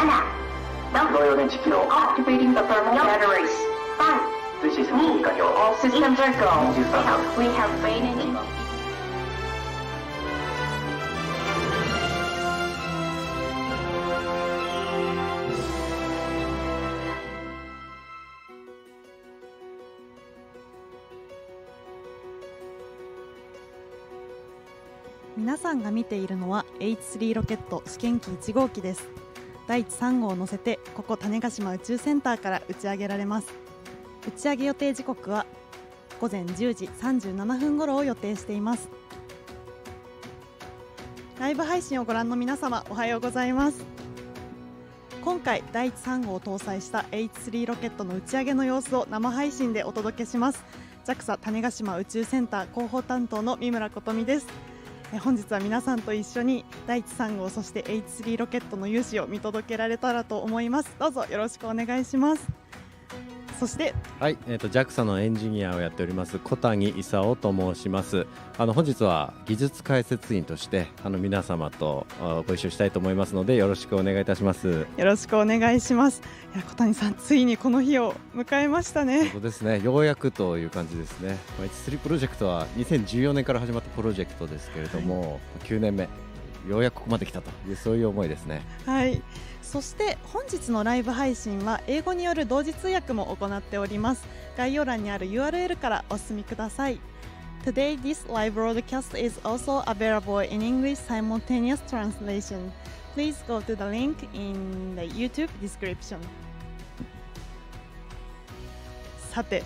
同様電池起動 Activating the thermal batteries. 推進設備完了 All systems are go. 23 We have main engine. 皆さんが見ているのは H3 ロケット試験機1号機です。第3号を乗せてここ種子島宇宙センターから打ち上げられます。打ち上げ予定時刻は午前10時37分頃を予定しています。ライブ配信をご覧の皆様、おはようございます。今回第3号を搭載した H3 ロケットの打ち上げの様子を生配信でお届けします。 JAXA 種子島宇宙センター広報担当の三村琴美です。本日は皆さんと一緒に第3号そして H3 ロケットの雄姿を見届けられたらと思います。どうぞよろしくお願いします。そしてはい、JAXA のエンジニアをやっております小谷勲と申します。本日は技術解説員として皆様とご一緒したいと思いますのでよろしくお願いいたします。よろしくお願いします。いや小谷さん、ついにこの日を迎えましたね。そうですね、ようやくという感じですね。H3 プロジェクトは2014年から始まったプロジェクトですけれども、9年目ようやくここまで来たというそういう思いですね。はい、そして本日のライブ配信は英語による同時通訳も行っております。概要欄にある URL からお進みください。 Today this live broadcast is also available in English simultaneous translation. Please go to the link in the YouTube description. さて、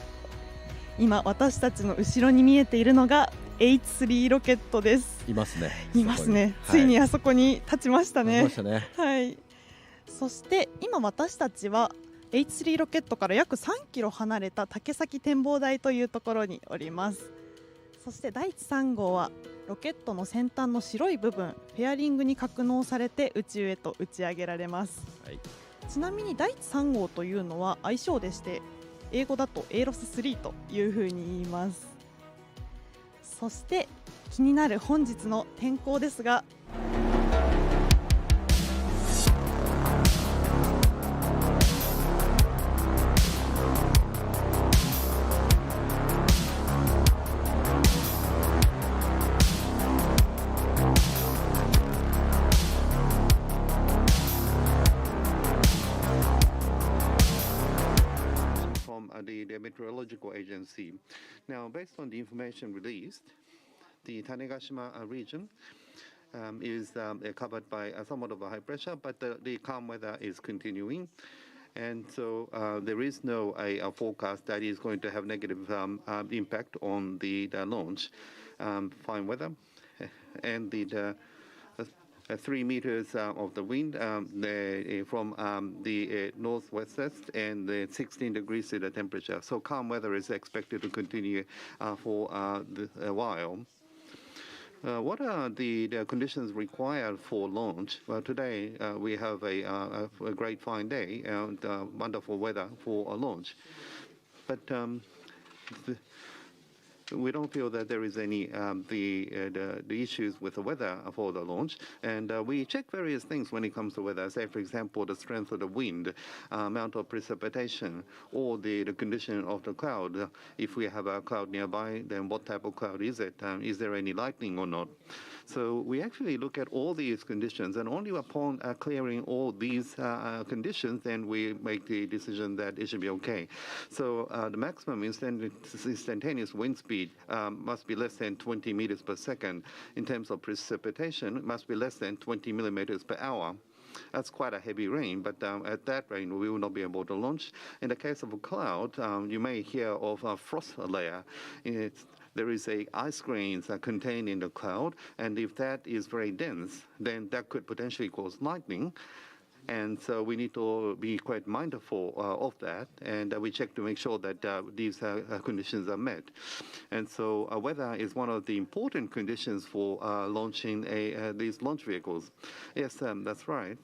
今私たちの後ろに見えているのが H3 ロケットです。いますね。いますね。はい、ついにあそこに立ちましたね。立ちましたね。はい。そして今私たちは H3 ロケットから約3キロ離れた竹崎展望台というところにおります。そして第3号はロケットの先端の白い部分フェアリングに格納されて宇宙へと打ち上げられます。はい、ちなみに第3号というのは愛称でして英語だと ALOS3 というふうに言います。そして気になる本日の天候ですが、the Meteorological Agency. Now, based on the information released, the Tanegashima region is covered by somewhat of a high pressure, but the calm weather is continuing. And so there is no forecast that is going to have negative impact on the launch. Fine weather and the 3 meters of the wind from the northwest and 16 degrees to the temperature. So calm weather is expected to continue for a while. What are the conditions required for launch? Well, today we have a great fine day and wonderful weather for a launch. But we don't feel that there is any the issues with the weather for the launch, and we check various things when it comes to weather. Say, for example, the strength of the wind, amount of precipitation, or the condition of the cloud. If we have a cloud nearby, then what type of cloud is it? Is there any lightning or not? So we actually look at all these conditions, and only upon clearing all these conditions, then we make the decision that it should be okay. So the maximum instantaneous wind speed must be less than 20 meters per second. In terms of precipitation, it must be less than 20 millimeters per hour. That's quite a heavy rain, but at that rain, we will not be able to launch. In the case of a cloud, you may hear of a frost layer. There is ice grains contained in the cloud, and if that is very dense, then that could potentially cause lightning. And so we need to be quite mindful of that, and we check to make sure that these conditions are met. And so weather is one of the important conditions for launching these launch vehicles. Yes, that's right.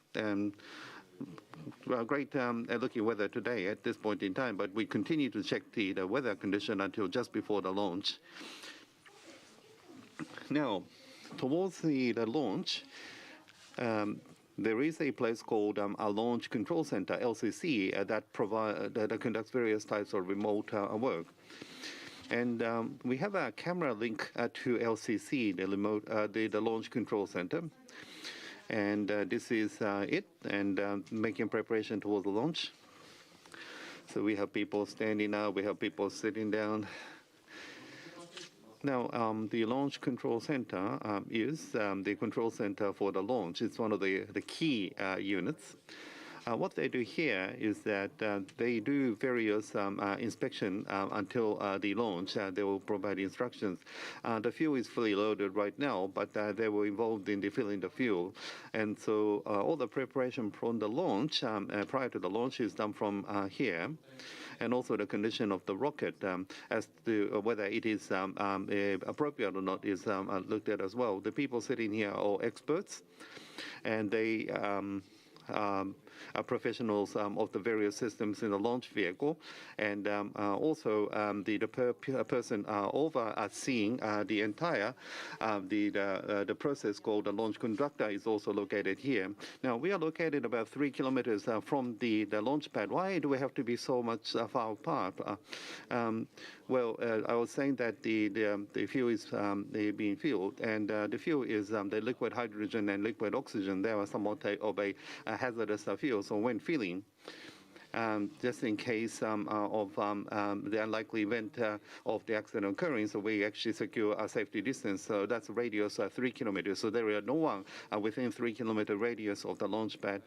Great looking weather today at this point in time, but we continue to check the weather condition until just before the launch. Now, towards the launch, there is a place called a Launch Control Center, LCC, that conducts various types of remote work. And we have a camera link to LCC, the Launch Control Center. And this is it, and making preparation towards the launch. So we have people standing up, we have people sitting down. Now, the Launch Control Center is the control center for the launch. It's one of the key units. What they do here is that they do various inspection until the launch. They will provide instructions. The fuel is fully loaded right now, but they were involved in filling the fuel. And so all the preparation from the launch, prior to the launch, is done from here. And also the condition of the rocket as to whether it is appropriate or not is looked at as well. The people sitting here are experts, and they are professionals of the various systems in the launch vehicle, and also the person overseeing the entire the process called the launch conductor is also located here. Now we are located about 3 kilometers from the launch pad. Why do we have to be so much far apart? Well, I was saying that the fuel is being filled, and the fuel is the liquid hydrogen and liquid oxygen. They are somewhat of a hazardous fuel. So when filling, just in case of the unlikely event of the accident occurring, so we actually secure a safety distance. So that's a radius 3 kilometers. So there are no one within 3 kilometer radius of the launch pad.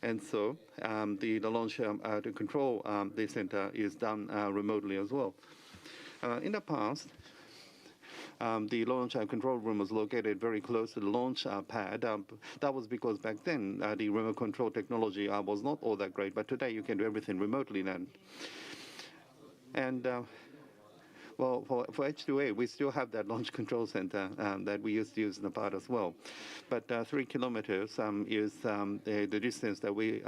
And so the launch to control the center is done remotely as well. In the past, the launch control room was located very close to the launch pad. That was because back then the remote control technology was not all that great, but today you can do everything remotely now. And well, for H2A, we still have that launch control center that we used to use in the past as well. But 3 kilometers is the distance that we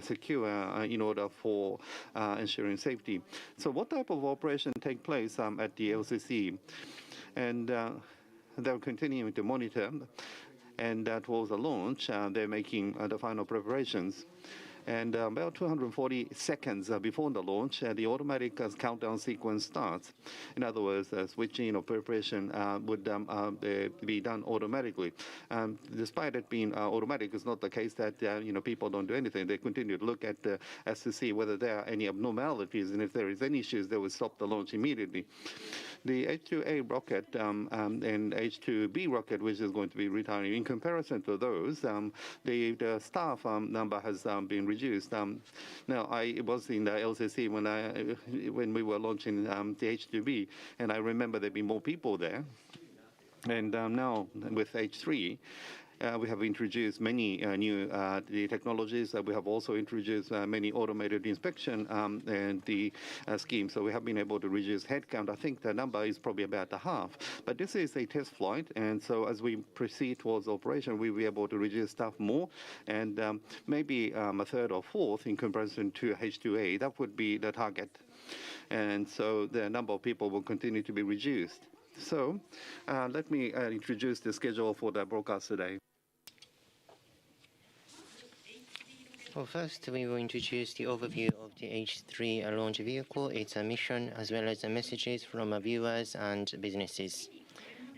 secure in order for ensuring safety. So what type of operation take place at the LCC? And they're continuing to monitor, and towards the launch, they're making the final preparations. And about 240 seconds before the launch, the automatic countdown sequence starts. In other words, switching or preparation would be done automatically. Despite it being automatic, it's not the case that people don't do anything. They continue to look at as to see whether there are any abnormalities, and if there is any issues, they will stop the launch immediately. The H2A rocket and H2B rocket, which is going to be retiring, in comparison to those, the staff number has been reduced. Now, I was in the LCC when we were launching the H2B, and I remember there being more people there. And now with H3, we have introduced many new technologies. We have also introduced many automated inspection and the schemes. So we have been able to reduce headcount. I think the number is probably about a half. But this is a test flight, and so as we proceed towards operation, we'll be able to reduce staff more, and maybe a third or fourth in comparison to H2A. That would be the target. And so the number of people will continue to be reduced. So let me introduce the schedule for the broadcast today. Well, first, we will introduce the overview of the H3 launch vehicle, its mission, as well as the messages from viewers and businesses.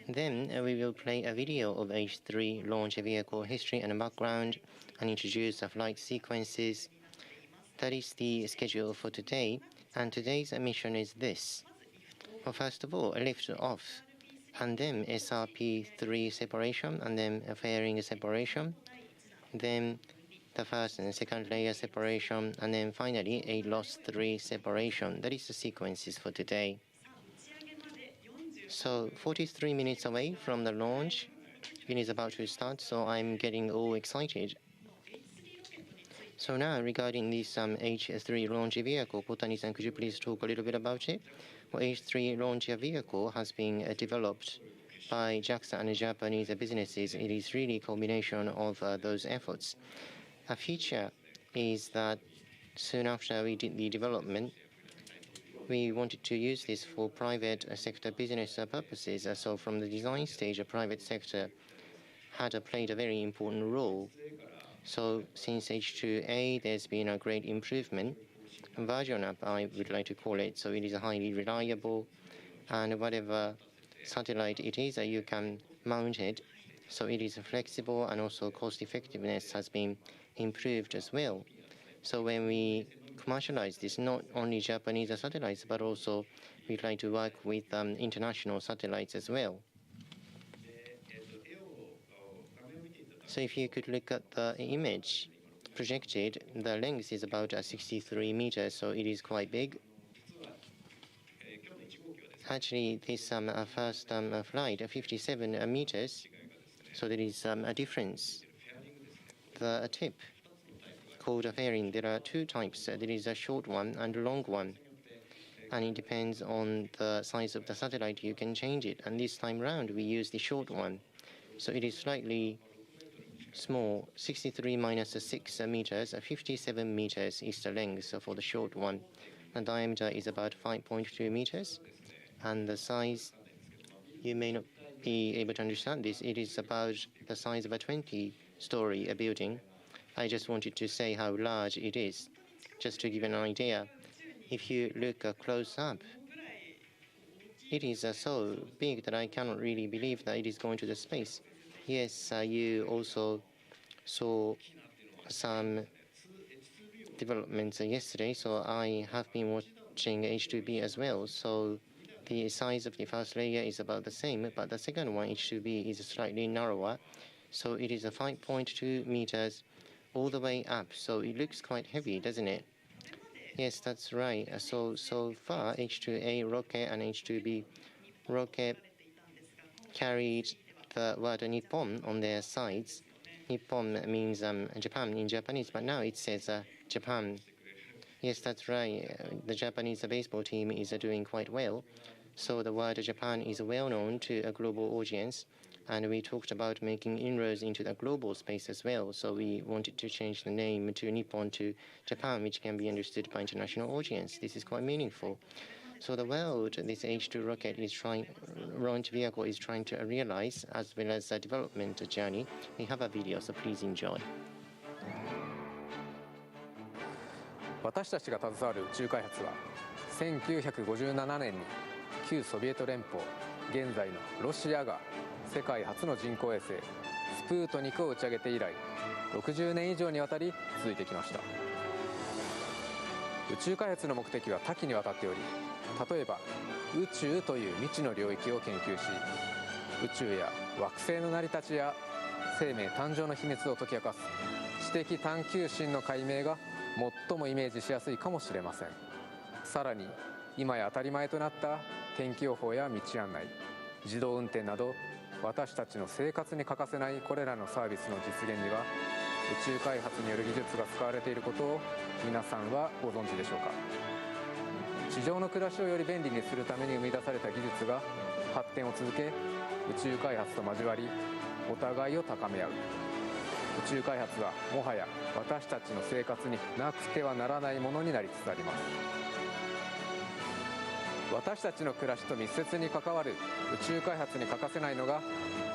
Then, we will play a video of H3 launch vehicle history and background and introduce the flight sequences. That is the schedule for today, and today's mission is this. Well, first of all, lift off, and then SRP3 separation, and then fairing separation, then the first and second layer separation, and then finally ALOS 3 separation. That is the sequences for today. So 43 minutes away from the launch, it is about to start, so I'm getting all excited. So now regarding this H3 launch vehicle, Kotani-san, could you please talk a little bit about it? Well, H3 launch vehicle has been developed by JAXA and Japanese businesses. It is really a combination of those efforts. A feature is that soon after we did the development, we wanted to use this for private sector business purposes. So from the design stage, a private sector had played a very important role. So since H2A, there's been a great improvement. Version up, I would like to call it. So it is highly reliable, and whatever satellite it is, you can mount it. So it is flexible, and also cost effectiveness has been improved as well. So when we commercialize this, not only Japanese satellites, but also we'd like to work with international satellites as well. So if you could look at the image projected, the length is about 63 meters, so it is quite big. Actually, this first flight, 57 meters, so there is a difference. The tip, called a fairing, there are two types. There is a short one and a long one. And it depends on the size of the satellite, you can change it. And this time round, we use the short one. So it is slightly small, 63 minus 6 meters, 57 meters is the length for the short one. The diameter is about 5.2 meters. And the size, you may not be able to understand this, it is about the size of a 20-story building. I just wanted to say how large it is, just to give an idea. If you look close up, it is so big that I cannot really believe that it is going to the space. Yes, you also saw some developments yesterday, so I have been watching H2B as well. So the size of the first layer is about the same, but the second one, H2B, is slightly narrower. So it is 5.2 meters all the way up. So it looks quite heavy, doesn't it? Yes, that's right. So far, H2A rocket and H2B rocket carried the word Nippon on their sides. Nippon means Japan in Japanese, but now it says Japan. Yes, that's right. The Japanese baseball team is doing quite well. So the word Japan is well known to a global audience. And we talked about making inroads into the global space as well. So we wanted to change the name to Nippon to Japan, which can be understood by international audience. This is quite meaningful. So the world this H2 rocket is launch vehicle is trying to realize, as well as the development journey. We have a video, so please enjoy. 私たちが携わる宇宙開発は1957年に旧ソビエト連邦現在のロシアが世界初の人工衛星スプートニクを打ち上げて以来60年以上にわたり続いてきました。宇宙開発の目的は多岐にわたっており、例えば宇宙という未知の領域を研究し、宇宙や惑星の成り立ちや生命誕生の秘密を解き明かす知的探求心の解明が最もイメージしやすいかもしれません。さらに今や当たり前となった天気予報や道案内、自動運転など私たちの生活に欠かせないこれらのサービスの実現には宇宙開発による技術が使われていることを皆さんはご存知でしょうか。地上の暮らしをより便利にするために生み出された技術が発展を続け、宇宙開発と交わりお互いを高め合う。宇宙開発はもはや私たちの生活になくてはならないものになりつつあります。私たちの暮らしと密接に関わる宇宙開発に欠かせないのが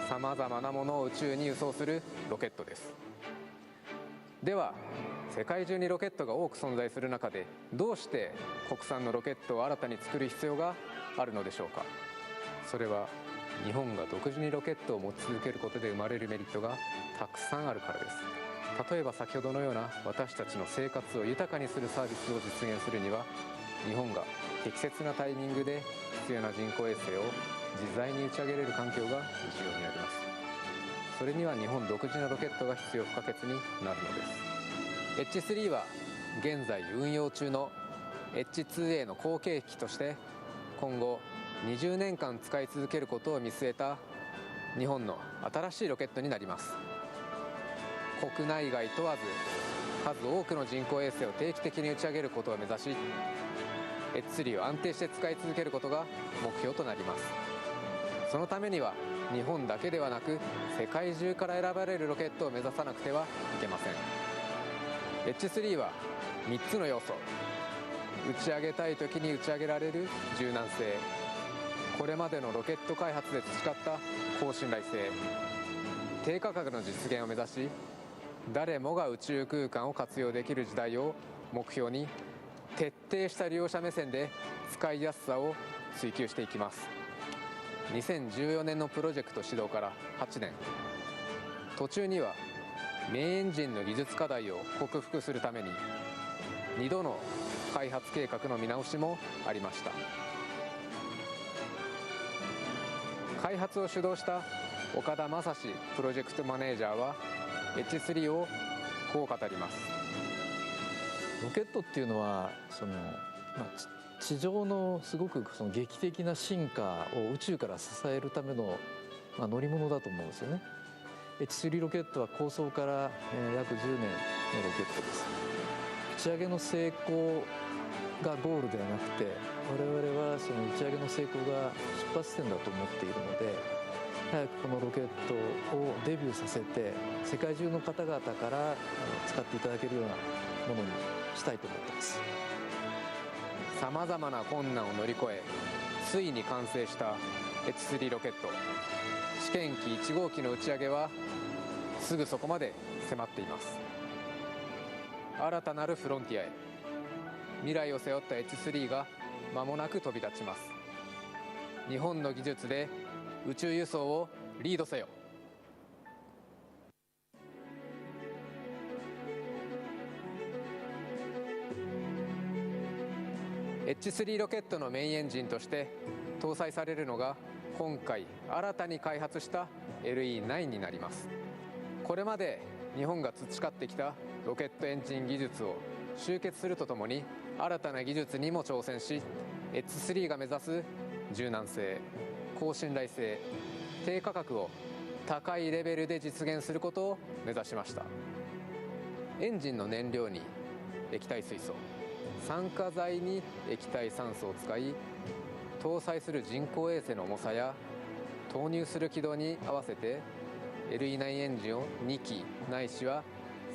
さまざまなものを宇宙に輸送するロケットです。では世界中にロケットが多く存在する中でどうして国産のロケットを新たに作る必要があるのでしょうか。それは日本が独自にロケットを持ち続けることで生まれるメリットがたくさんあるからです。例えば先ほどのような私たちの生活を豊かにするサービスを実現するには日本が適切なタイミングで必要な人工衛星を自在に打ち上げれる環境が重要になります。それには日本独自のロケットが必要不可欠になるのです。 H3 は現在運用中の H2A の後継機として今後20年間使い続けることを見据えた日本の新しいロケットになります。国内外問わず数多くの人工衛星を定期的に打ち上げることを目指しH3 を安定して使い続けることが目標となります。そのためには日本だけではなく世界中から選ばれるロケットを目指さなくてはいけません。 H3 は3つの要素、打ち上げたい時に打ち上げられる柔軟性、これまでのロケット開発で培った高信頼性、低価格の実現を目指し誰もが宇宙空間を活用できる時代を目標に、徹底した利用者目線で使いやすさを追求していきます。2014年のプロジェクト始動から8年、途中にはメインエンジンの技術課題を克服するために2度の開発計画の見直しもありました。開発を主導した岡田正史プロジェクトマネージャーは H3 をこう語ります。ロケットっていうのは地上のすごく劇的な進化を宇宙から支えるための、乗り物だと思うんですよね。H3 ロケットは構想から約10年のロケットです。打ち上げの成功がゴールではなくて、我々はその打ち上げの成功が出発点だと思っているので、早くこのロケットをデビューさせて世界中の方々から使っていただけるようなものにしたいと思っています。さまざまな困難を乗り越え、ついに完成した H3 ロケット。試験機1号機の打ち上げはすぐそこまで迫っています。新たなるフロンティアへ、未来を背負った H3 が間もなく飛び立ちます。日本の技術で宇宙輸送をリードせよ。H3 ロケットのメインエンジンとして搭載されるのが今回新たに開発した LE9 になります。これまで日本が培ってきたロケットエンジン技術を集結するとともに、新たな技術にも挑戦し、 H3 が目指す柔軟性、高信頼性、低価格を高いレベルで実現することを目指しました。エンジンの燃料に液体水素、酸化剤に液体酸素を使い、搭載する人工衛星の重さや投入する軌道に合わせて LE9 エンジンを2機ないしは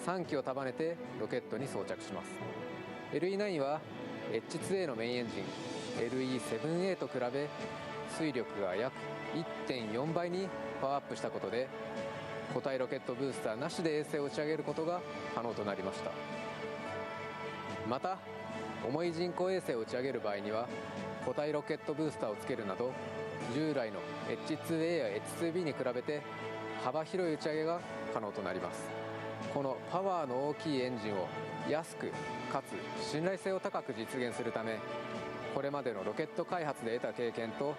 3機を束ねてロケットに装着します。 LE9 は H2A のメインエンジン LE7A と比べ推力が約 1.4 倍にパワーアップしたことで、固体ロケットブースターなしで衛星を打ち上げることが可能となりました。また重い人工衛星を打ち上げる場合には固体ロケットブースターをつけるなど、従来の H2A や H2B に比べて幅広い打ち上げが可能となります。このパワーの大きいエンジンを安くかつ信頼性を高く実現するため、これまでのロケット開発で得た経験と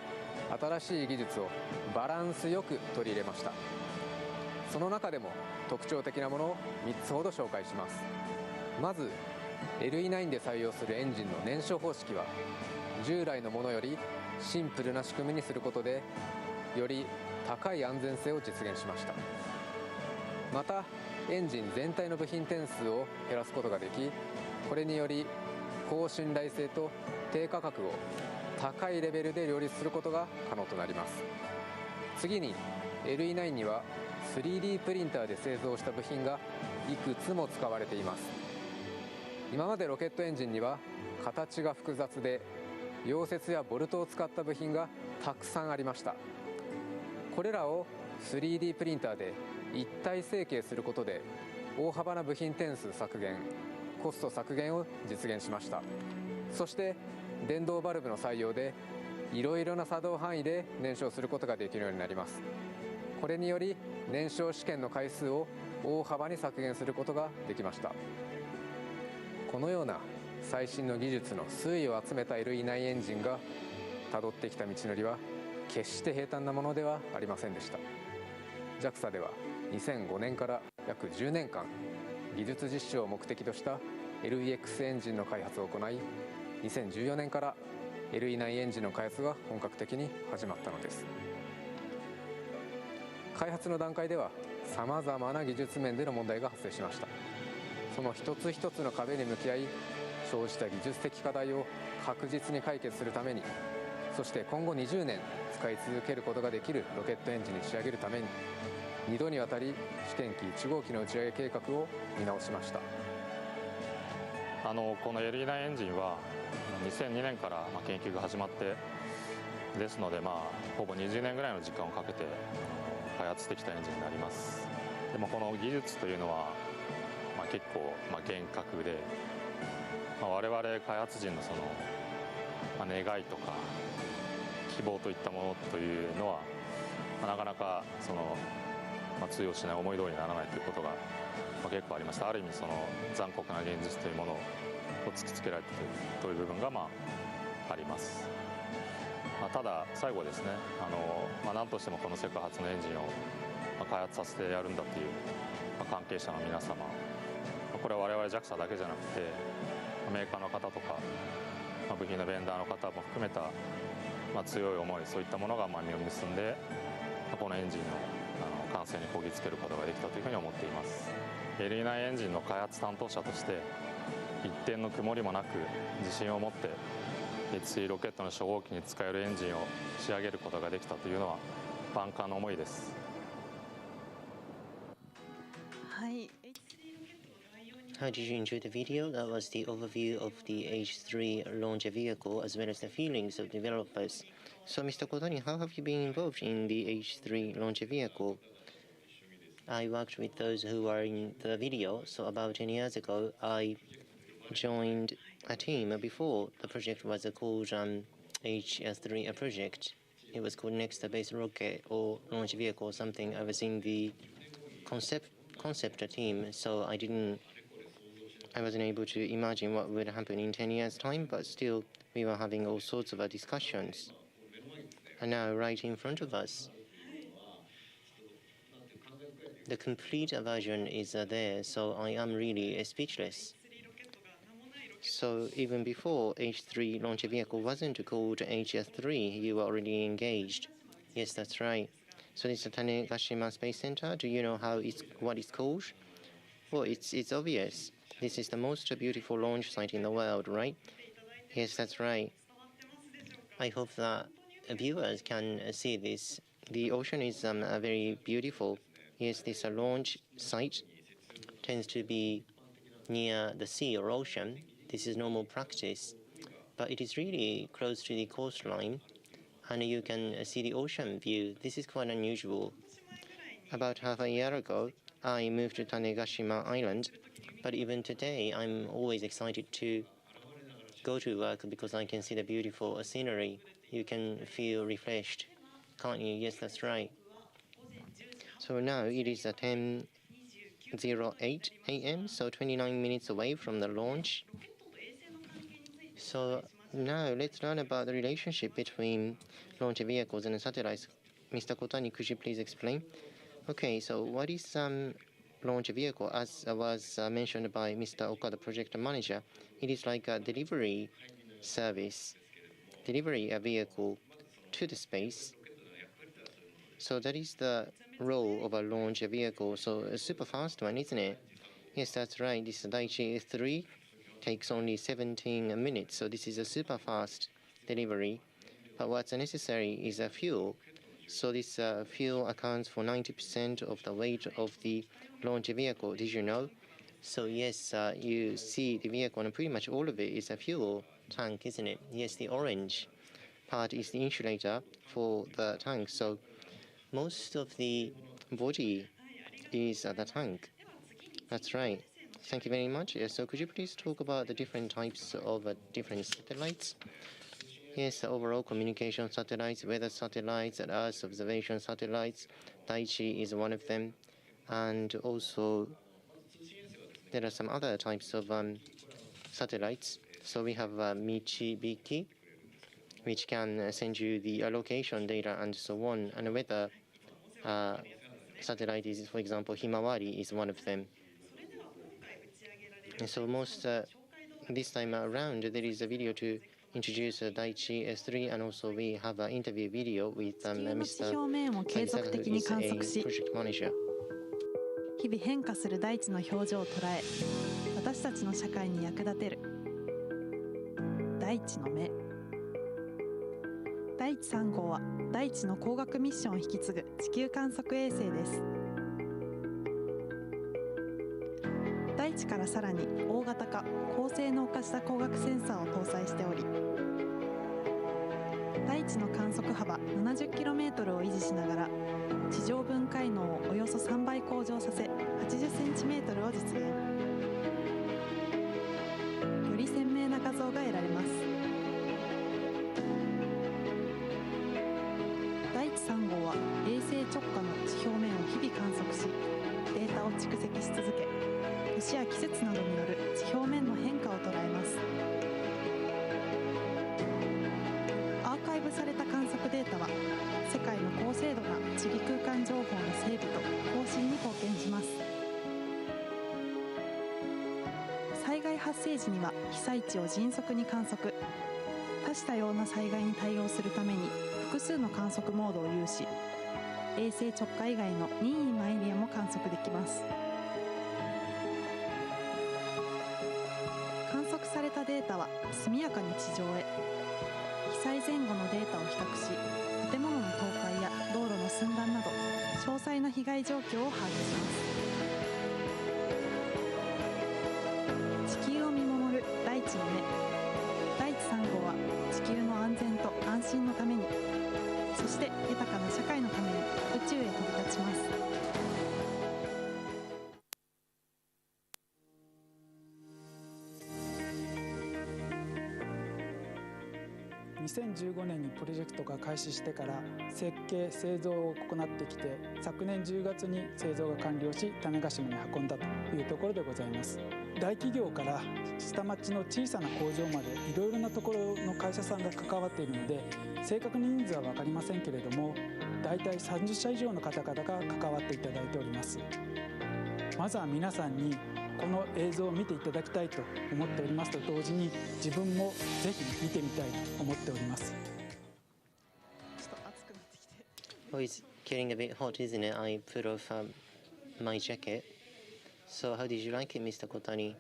新しい技術をバランスよく取り入れました。その中でも特徴的なものを3つほど紹介します。まず LE9 で採用するエンジンの燃焼方式は従来のものよりシンプルな仕組みにすることで、より高い安全性を実現しました。またエンジン全体の部品点数を減らすことができ、これにより高信頼性と低価格を高いレベルで両立することが可能となります。次に LE9 には 3D プリンターで製造した部品がいくつも使われています。今までロケットエンジンには形が複雑で溶接やボルトを使った部品がたくさんありました。これらを 3D プリンターで一体成形することで大幅な部品点数削減、コスト削減を実現しました。そして電動バルブの採用でいろいろな作動範囲で燃焼することができるようになります。これにより燃焼試験の回数を大幅に削減することができました。このような最新の技術の粋を集めた LE9 エンジンがたどってきた道のりは決して平坦なものではありませんでした。 JAXA では2005年から約10年間技術実証を目的とした LEX エンジンの開発を行い、2014年から LE9 エンジンの開発が本格的に始まったのです。開発の段階ではさまざまな技術面での問題が発生しました。その一つ一つの壁に向き合い、生じた技術的課題を確実に解決するために、そして今後20年使い続けることができるロケットエンジンに仕上げるために、2度にわたり試験機1号機の打ち上げ計画を見直しました。この LE9 エンジンは2002年から研究が始まってですので、ほぼ20年ぐらいの時間をかけて開発してきたエンジンになります。でもこの技術というのは結構、厳格で、我々開発陣のその、願いとか希望といったものというのは、なかなかその、通用しない、思い通りにならないということが、結構ありました。ある意味その残酷な現実というものを突きつけられているという部分があります。ただ最後ですね、何としてもこの世界初のエンジンを開発させてやるんだという関係者の皆様、これは我々 JAXA だけじゃなくてメーカーの方とか部品のベンダーの方も含めた強い思い、そういったものが実を結んでこのエンジンの完成にこぎつけることができたというふうに思っています。LE9 エンジンの開発担当者として一点の曇りもなく自信を持って H3 ロケットの初号機に使えるエンジンを仕上げることができたというのは万感の思いです。はい。How did you enjoy the video? That was the overview of the H3 launch vehicle as well as the feelings of developers. So, Mr. Kotani, how have you been involved in the H3 launch vehicle? I worked with those who are in the video. So, about 10 years ago, I joined a team before the project was called H3 project. It was called Next Base Rocket or Launch Vehicle or something. I was in the concept team, so I wasn't able to imagine what would happen in 10 years' time, but still we were having all sorts of discussions. And now right in front of us, the complete version is there, so I am really speechless. So even before H3 launch vehicle wasn't called H3, you were already engaged. Yes, that's right. So this is the Tanegashima Space Center. Do you know what it's called? Well, it's obvious. This is the most beautiful launch site in the world, right? Yes, that's right. I hope that viewers can see this. The ocean is very beautiful. Yes, this launch site tends to be near the sea or ocean. This is normal practice, but it is really close to the coastline, and you can see the ocean view. This is quite unusual. About half a year ago, I moved to Tanegashima Island, but even today, I'm always excited to go to work because I can see the beautiful scenery. You can feel refreshed, can't you? Yes, that's right. So now it is 10:08 a.m., so 29 minutes away from the launch. So now let's learn about the relationship between launch vehicles and satellites. Mr. Kotani, could you please explain? Okay, so what is launch vehicle? As was mentioned by Mr. Okada, project manager, it is like a delivery service, delivery vehicle to the space. So that is the role of a launch vehicle. So a super fast one, isn't it? Yes, that's right. This Daichi 3 takes only 17 minutes. So this is a super fast delivery. But what's necessary is a fuel. So this fuel accounts for 90% of the weight of the launch vehicle. Did you know? So yes, you see the vehicle and pretty much all of it is a fuel tank, isn't it? Yes, the orange part is the insulator for the tank. So most of the body is the tank. That's right. Thank you very much. Yes, so could you please talk about the different types of different satellites? Yes, overall communication satellites, weather satellites, and Earth observation satellites. Daichi is one of them. And also, there are some other types of satellites. So we have Michibiki, which can send you the location data and so on. And weather satellite is, for example, Himawari is one of them. And so most this time around, there is a video to introduce Daichi S3, and also we have an interview video with Mr. Sagisaka, who is a project manager. 日々変化する大地の表情を捉え、私たちの社会に役立てる大地の目。大地3号は大地の光学ミッションを引き継ぐ地球観測衛星です。大地からさらに大型化、高性能化した光学センサーを搭載しており、大地の観測幅 70km を維持しながら地上分解能をおよそ3倍向上させ 80cm を実現。地3号は衛星直下の地表面を日々観測し、データを蓄積し続け、年や季節などによる地表面の変化を捉えます。アーカイブされた観測データは世界の高精度な地理空間情報の整備と更新に貢献します。災害発生時には被災地を迅速に観測、多種多様な災害に対応するために複数の観測モードを有し、衛星直下以外の任意のエリアも観測できます。観測されたデータは速やかに地上へ、被災前後のデータを比較し、建物の倒壊や道路の寸断など詳細な被害状況を把握します。地球を見守る大地の目、大地3号は地球の安全と安心のために、そして豊かな社会のために宇宙へ飛び立ちます。2015年にプロジェクトが開始してから設計・製造を行ってきて、昨年10月に製造が完了し種子島に運んだというところでございます。大企業から下町の小さな工場までいろいろなところの会社さんが関わっているので、正確に人数は分かりませんけれども、だいたい30社以上の方々が関わっていただいております。まずは皆さんにこの映像を見ていただきたいと思っておりますと同時に、自分もぜひ見てみたいと思っております。Oh, it's getting a bit hot, isn't it? I put off my jacket. So how did you like it, Mr. Kotani?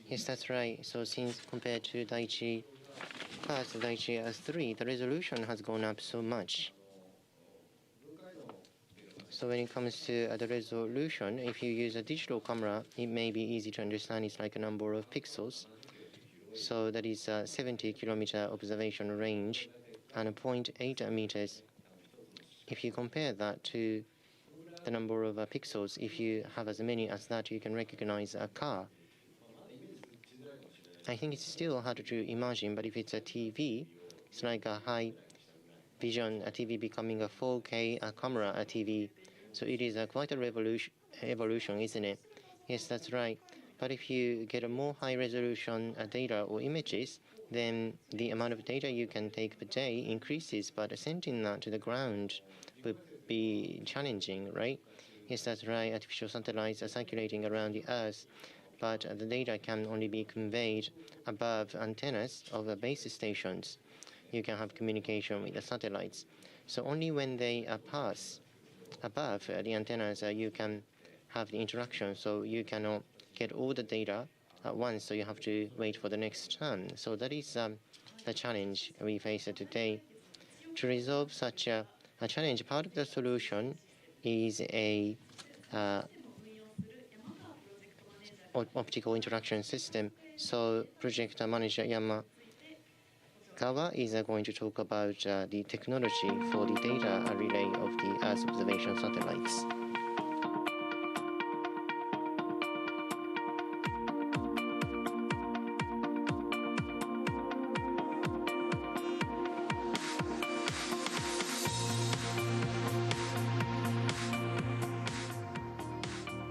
Yes, that's right. So since compared to Daichi Class, Daichi S3, the resolution has gone up so much. So when it comes to the resolution, if you use a digital camera, it may be easy to understand. It's like a number of pixels. So that is a 70-kilometer observation range and 0.8 meters. If you compare that to the number of pixels, if you have as many as that, you can recognize a car. I think it's still hard to imagine, but if it's a TV, it's like a high vision, a TV becoming a 4K camera, a TV. So it is quite a evolution, isn't it? Yes, that's right. But if you get a more high resolution data or images, then the amount of data you can take per day increases, but sending that to the ground would be challenging, right? Yes, that's right. Artificial satellites are circulating around the Earth, but the data can only be conveyed above antennas of the base stations. You can have communication with the satellites. So only when they pass above the antennas, you can have the interaction. So you cannot get all the data at once, so you have to wait for the next turn. So that is the challenge we face today. To resolve such a challenge, part of the solution is a optical interaction system. So project manager Yamagawa is going to talk about the technology for the data relay of the Earth observation satellites.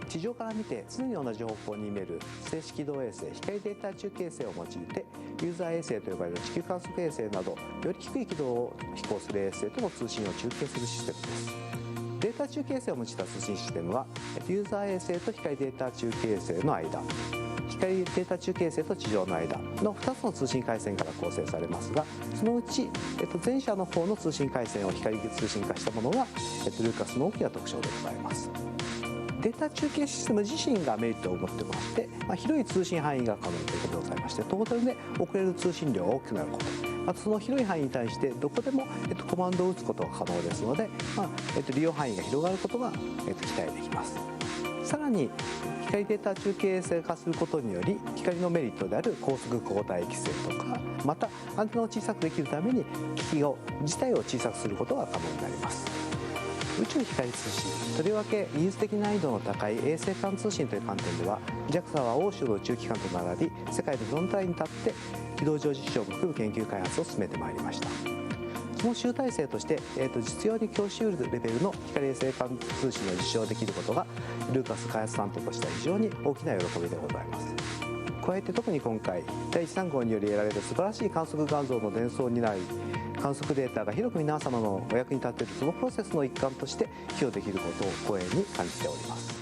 地上から見て常に同じ方向に見える静止軌道衛星光データ中継衛星を用いて、ユーザー衛星と呼ばれる地球観測衛星などより低い軌道を飛行する衛星との通信を中継するシステムです。データ中継衛星を用いた通信システムはユーザー衛星と光データ中継衛星の間、光データ中継衛星と地上の間の2つの通信回線から構成されますが、そのうち、前者の方の通信回線を光通信化したものが、ルーカスの大きな特徴でございます。データ中継システム自身がメリットを持っておりまして、広い通信範囲が可能ということでございまして、トータルで送れる通信量が大きくなること、またその広い範囲に対してどこでも、コマンドを打つことが可能ですので、利用範囲が広がることが、期待できます。さらに光データ中継衛星化することにより、光のメリットである高速交代規制とか、またアンテナを小さくできるために機器自体を小さくすることが可能になります。宇宙光通信、とりわけ技術的難易度の高い衛星間通信という観点では JAXA は欧州の宇宙機関と並び世界のフロントラインに立って軌道上実証を含む研究開発を進めてまいりました。その集大成として、実用に供しうるレベルの光衛星間通信を実証できることがルーカス開発担当としては非常に大きな喜びでございます。加えて特に今回第一3号により得られる素晴らしい観測画像の伝送になり、観測データが広く皆様のお役に立っているそのプロセスの一環として寄与できることを光栄に感じております。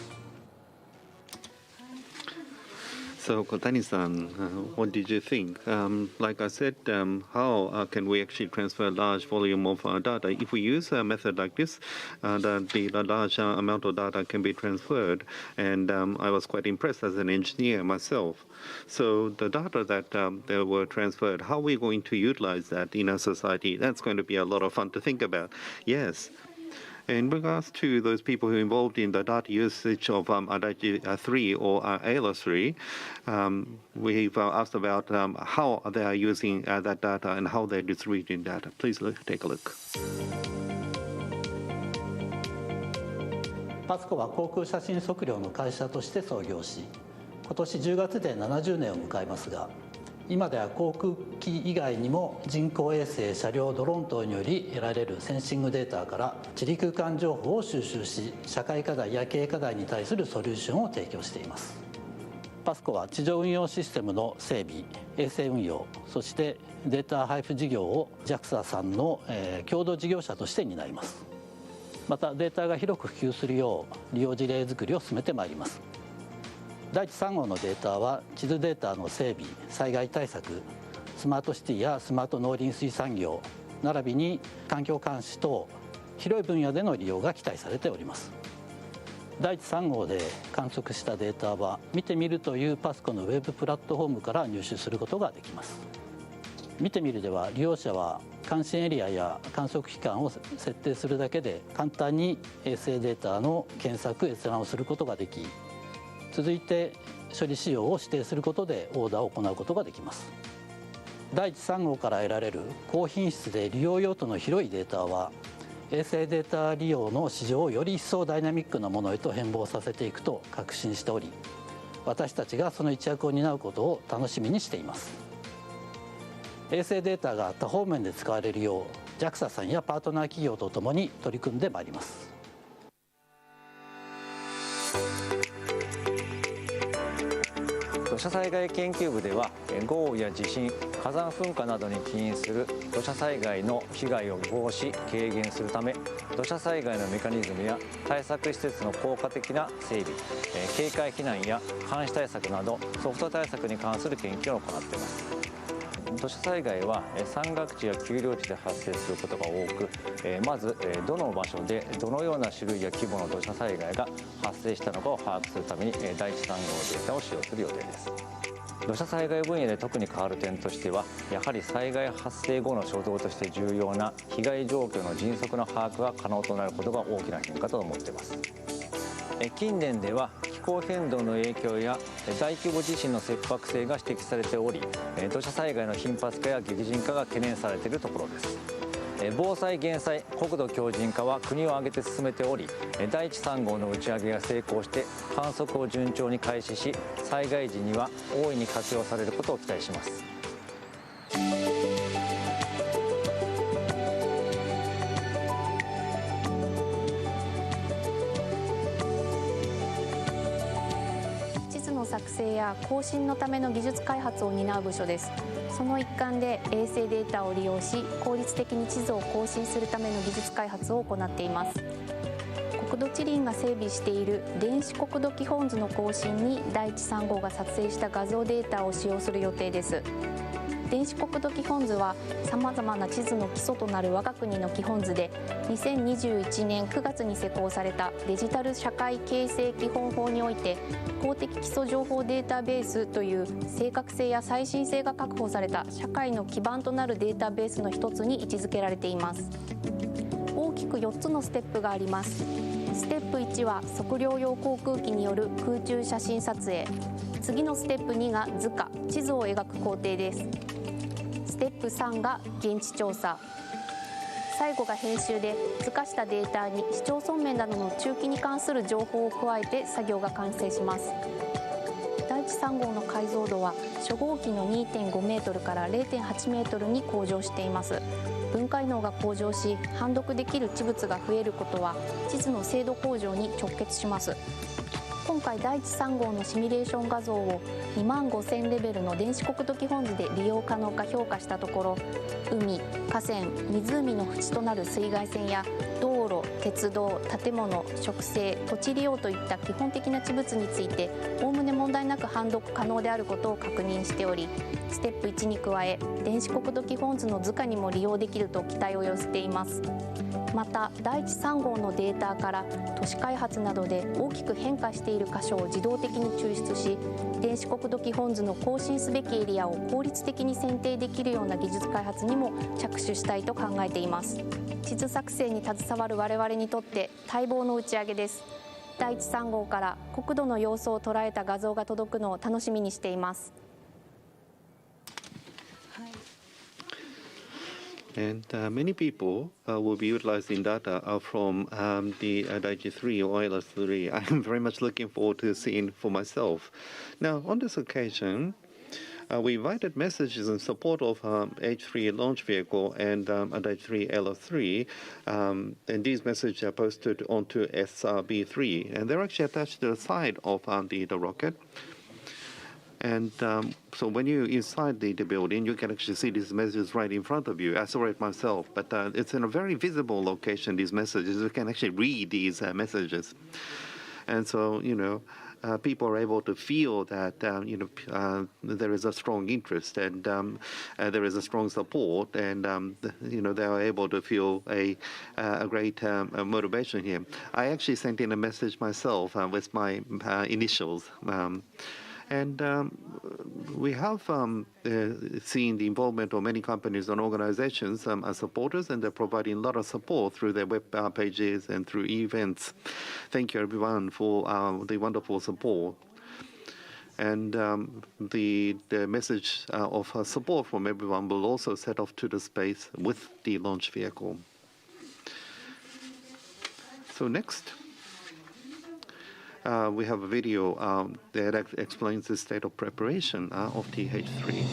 So, Kotani-san, what did you think? Like I said, how can we actually transfer large volume of data? If we use a method like this, the large amount of data can be transferred, and I was quite impressed as an engineer myself. So, the data that were transferred, how are we going to utilize that in our society? That's going to be a lot of fun to think about. Yes. In regards to those people who are involved in the data usage of Daichi 3 or ALOS 3, we've asked about how they are using that data and how they're distributing data. Please take a look. パスコは航空写真測量の会社として創業し、今年10月で70年を迎えますが、今では航空機以外にも人工衛星、車両、ドローン等により得られるセンシングデータから地理空間情報を収集し、社会課題や経営課題に対するソリューションを提供しています。パスコは地上運用システムの整備、衛星運用、そしてデータ配布事業を JAXA さんの共同事業者として担います。またデータが広く普及するよう利用事例作りを進めてまいります。第一3号のデータは地図データの整備、災害対策、スマートシティやスマート農林水産業並びに環境監視等広い分野での利用が期待されております。第一3号で観測したデータは見てみるというパスコのウェブプラットフォームから入手することができます。見てみるでは利用者は関心エリアや観測期間を設定するだけで簡単に衛星データの検索閲覧をすることができ、続いて処理仕様を指定することでオーダーを行うことができます。第一3号から得られる高品質で利用用途の広いデータは衛星データ利用の市場をより一層ダイナミックなものへと変貌させていくと確信しており、私たちがその一役を担うことを楽しみにしています。衛星データが多方面で使われるよう JAXA さんやパートナー企業とともに取り組んでまいります。土砂災害研究部では豪雨や地震、火山噴火などに起因する土砂災害の被害を防止・軽減するため、土砂災害のメカニズムや対策施設の効果的な整備、警戒避難や監視対策などソフト対策に関する研究を行っています。土砂災害は山岳地や丘陵地で発生することが多く、まずどの場所でどのような種類や規模の土砂災害が発生したのかを把握するために第一3号データを使用する予定です。土砂災害分野で特に変わる点としては、やはり災害発生後の初動として重要な被害状況の迅速な把握が可能となることが大きな変化と思っています。近年では気候変動の影響や大規模地震の切迫性が指摘されており、土砂災害の頻発化や激甚化が懸念されているところです。防災・減災、国土強靭化は国を挙げて進めており、第一3号の打ち上げが成功して観測を順調に開始し、災害時には大いに活用されることを期待します。作成や更新のための技術開発を担う部署です。その一環で衛星データを利用し、効率的に地図を更新するための技術開発を行っています。国土地理院が整備している電子国土基本図の更新に第一3号が撮影した画像データを使用する予定です。電子国土基本図はさまざまな地図の基礎となる我が国の基本図で、2021年9月に施行されたデジタル社会形成基本法において公的基礎情報データベースという正確性や最新性が確保された社会の基盤となるデータベースの一つに位置づけられています。大きく4つのステップがあります。ステップ1は測量用航空機による空中写真撮影、次のステップ2が図鑑、地図を描く工程です。ステップ3が現地調査、最後が編集で図化したデータに市町村名などの中期に関する情報を加えて作業が完成します。第一3号の解像度は初号機の 2.5 メートルから 0.8 メートルに向上しています。分解能が向上し、判読できる地物が増えることは地図の精度向上に直結します。今回第一3号のシミュレーション画像を25000レベルの電子国土基本図で利用可能か評価したところ、海、河川、湖の縁となる水害線や道路、鉄道、建物、植生、土地利用といった基本的な地物についておおむね問題なく判読可能であることを確認しており、ステップ1に加え電子国土基本図の図鑑にも利用できると期待を寄せています。また第一3号のデータから都市開発などで大きく変化している箇所を自動的に抽出し、電子国土基本図の更新すべきエリアを効率的に選定できるような技術開発にも着手したいと考えています。地図作成に携わる我々にとって待望の打ち上げです。第一3号から国土の様子を捉えた画像が届くのを楽しみにしています。And many people will be utilizing data from the Daichi 3 or ALOS 3. I am very much looking forward to seeing for myself. Now, on this occasion, we invited messages in support of H3 launch vehicle and Daichi 3 ALOS 3, and these messages are posted onto SRB3, and they're actually attached to the side of the rocket. And so when you're inside the building, you can actually see these messages right in front of you. I saw it myself, but it's in a very visible location, these messages. You can actually read these messages. And so, people are able to feel that, there is a strong interest and there is a strong support, and, they are able to feel a great motivation here. I actually sent in a message myself with my initials. And we have seen the involvement of many companies and organizations as supporters, and they're providing a lot of support through their web pages and through events. Thank you, everyone, for the wonderful support. And the message of support from everyone will also set off to the space with the launch vehicle. So next, we have a video that explains the state of preparation of TH3.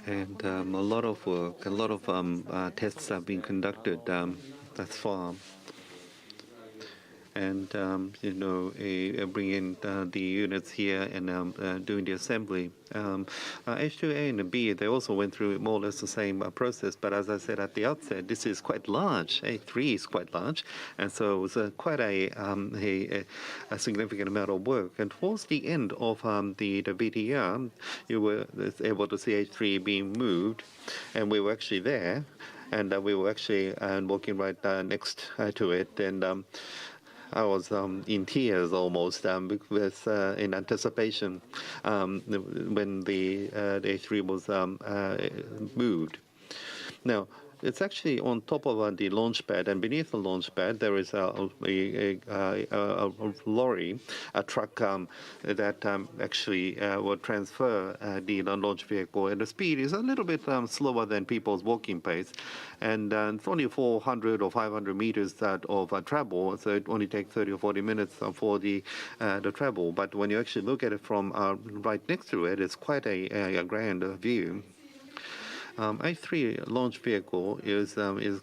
And a lot of work, a lot of tests have been conducted thus far. And, bringing the units here and doing the assembly. H2A and B, they also went through more or less the same process. But as I said at the outset, this is quite large. A3 is quite large. And so it was quite a significant amount of work. And towards the end of the VTR, you were able to see H3 being moved. And we were actually there. And we were actually walking right next to it. And I was in tears almost because in anticipation when the H3 was moved. Now, it's actually on top of the launch pad, and beneath the launch pad there is a lorry, a truck that actually will transfer the launch vehicle, and the speed is a little bit slower than people's walking pace, and it's only 400 or 500 meters of travel, so it only takes 30 or 40 minutes for the travel. But when you actually look at it from right next to it, it's quite a grand view. I-3 launch vehicle is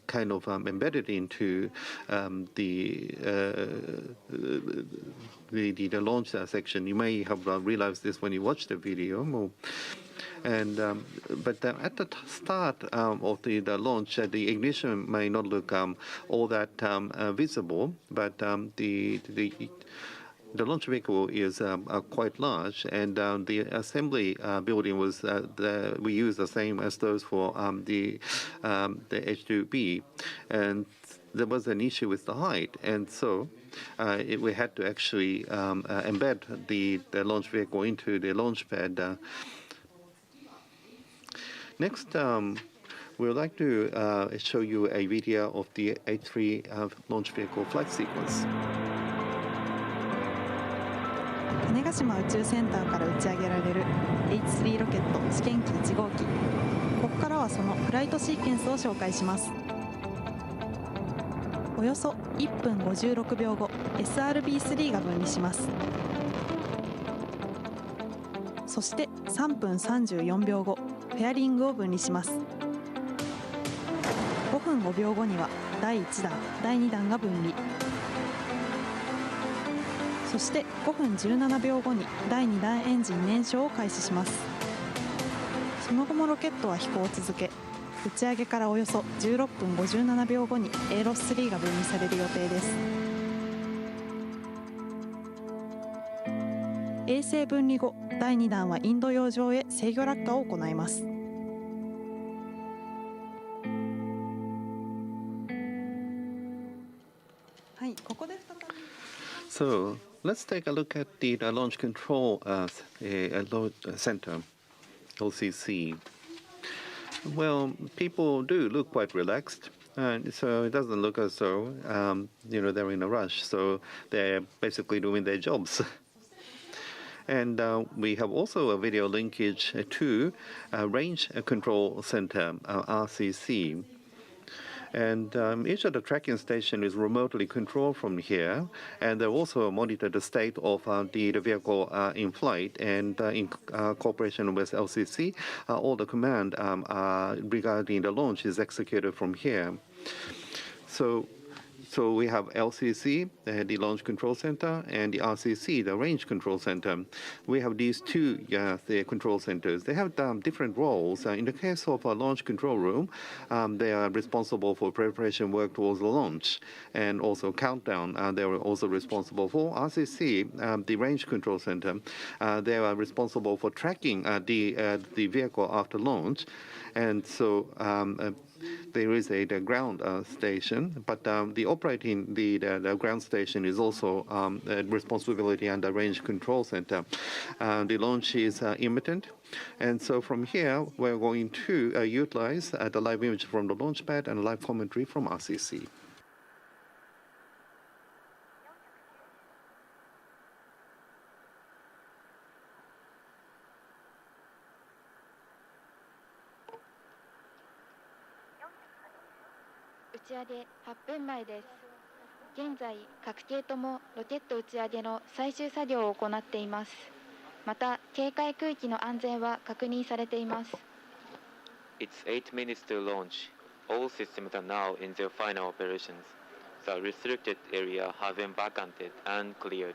kind of embedded into the launch section. You may have realized this when you watch the video. And but at the start of the launch, the ignition may not look all that visible, but the launch vehicle is quite large, and the assembly building was we use the same as those for the H2B, and there was an issue with the height, and so we had to actually embed the launch vehicle into the launch pad. Next, we would like to show you a video of the H3 launch vehicle flight sequence. 種子島宇宙センターから打ち上げられる H3 ロケット試験機1号機。ここからはそのフライトシーケンスを紹介します。およそ1分56秒後 SRB3 が分離します。そして3分34秒後フェアリングを分離します。5分5秒後には第1弾第2弾が分離。そして5分17秒後に第2弾エンジン燃焼を開始します。その後もロケットは飛行を続け、打ち上げからおよそ16分57秒後に ALOS3 が分離される予定です。衛星分離後、第2弾はインド洋上へ制御落下を行います。はい、ここで再び。So let's take a look at the launch control center, LCC. Well, people do look quite relaxed, and so it doesn't look as though they're in a rush. So they're basically doing their jobs. And we have also a video linkage to Range Control Center, RCC. And each of the tracking station is remotely controlled from here, and they also monitor the state of the vehicle in flight. And in cooperation with LCC, all the command regarding the launch is executed from here. So we have LCC, the Launch Control Center, and the RCC, the Range Control Center. We have these two the control centers. They have different roles. In the case of a launch control room, they are responsible for preparation work towards the launch, and also countdown. They are also responsible for RCC, the Range Control Center. They are responsible for tracking the vehicle after launch, and so there is the ground station, but the operating the ground station is also responsibility under Range Control Center. The launch is imminent, and so from here we're going to utilize the live image from the launch pad and live commentary from RCC. 打ち上げ8分前です。現在、各系ともロケット打ち上げの最終作業を行っています。また、警戒区域の安全は確認されています。It's 8 minutes to launch. All systems are now in their final operations. The restricted area has been vacated and cleared.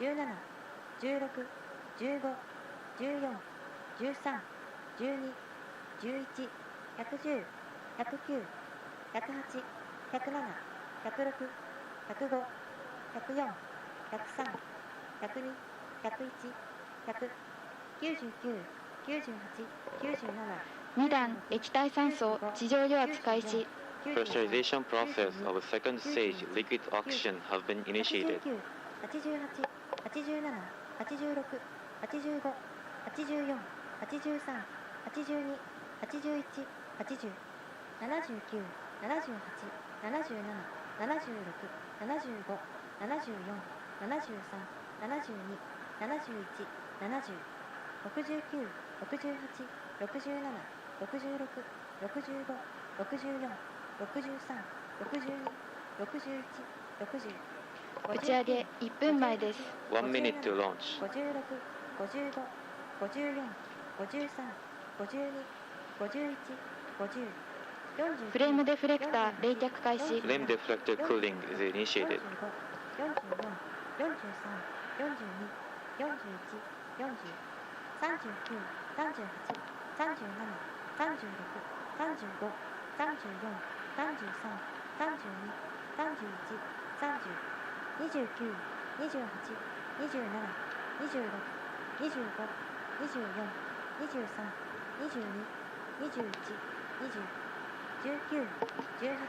16、15、14、13、12、11、110、109、108、107、106、105、104、103、102、101、100、99、98、97、2段液体酸素地上油圧開始。 Pressurization process of a second stage liquid oxygen has been initiated. 88、87、86、85、84、83、82、81、80、79、78、77、76、75、74、73、72、71、70、69、68、67、66、65、64、63、62、61、60。打ち上げ1分前です。 1 minute to launch. 56、55、54、53、52、51、50、49、フレームデフレクター冷却開始。 Flame deflector cooling is initiated. 44、43、42、41、40、39、38、37、36、35、34、33、32、31、30、29、28、27、26、25、24、23、22、21、20、19、18、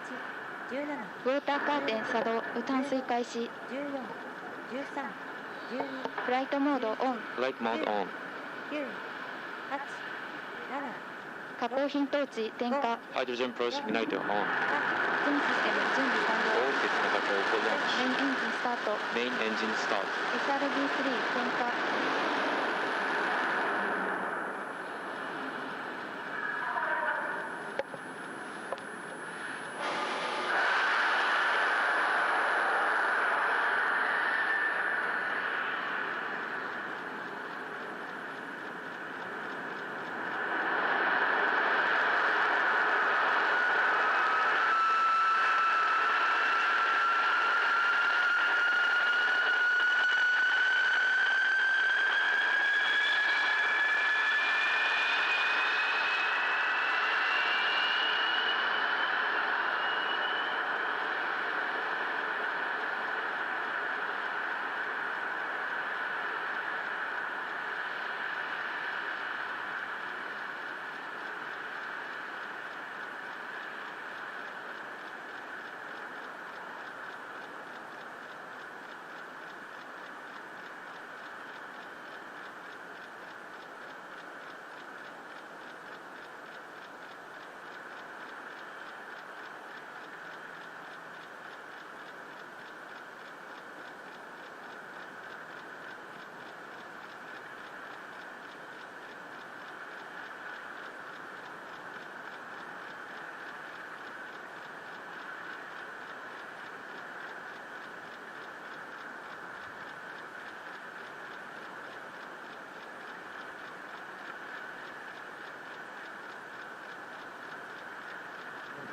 17、ウォーターカーテン作動淡水開始。 14、13、12、フライトモードオン。 Flight mode on. 9、8、7、加工品トーチ点火。 Hydrogen pulse igniter on. 全システム準備完 All 了。 systems are prepared for メイン launch. エンジンスタート。 Main engine start. SRB3 点火。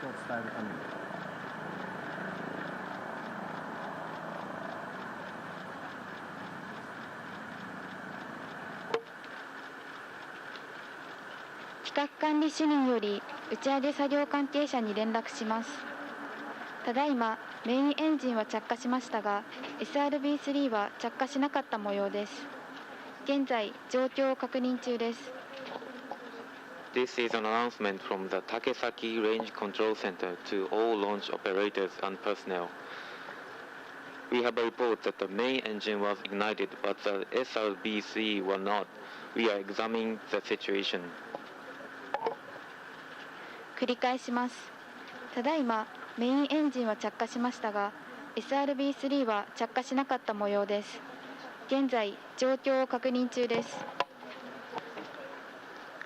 を伝えるために。企画管理主任より打ち上げ作業関係者に連絡します。ただいまメインエンジンは着火しましたが SRB3 は着火しなかった模様です。現在状況を確認中です。 This is an announcement from the Takesaki Range Control Center to all launch operators and personnel. We have a report that the main engine was ignited, but the SRB3 were not. We are examining the situation. 繰り返します。ただいまメインエンジンは着火しましたが SRB3 は着火しなかった模様です。現在状況を確認中です。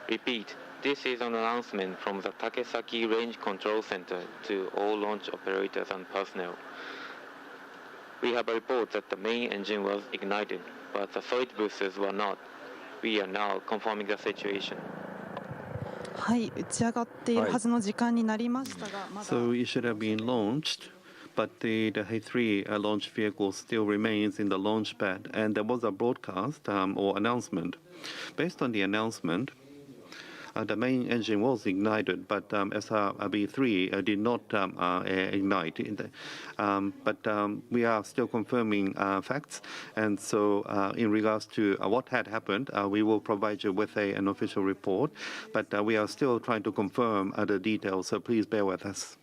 Repeat. This is an announcement from the Takesaki Range Control Center to all launch operators and personnel. We have a report that the main engine was ignited, but the solid boosters were not. We are now confirming the situation. はい、打ち上がっているはずの時間になりましたが、まだ So it should have been launched, but the He-3 launch vehicle still remains in the launch pad, and there was a broadcast or announcement. Based on the announcement, the main engine was ignited, but SRB-3 did not ignite. But we are still confirming facts, and so in regards to what had happened, we will provide you with an official report, but we are still trying to confirm the details, so please bear with us.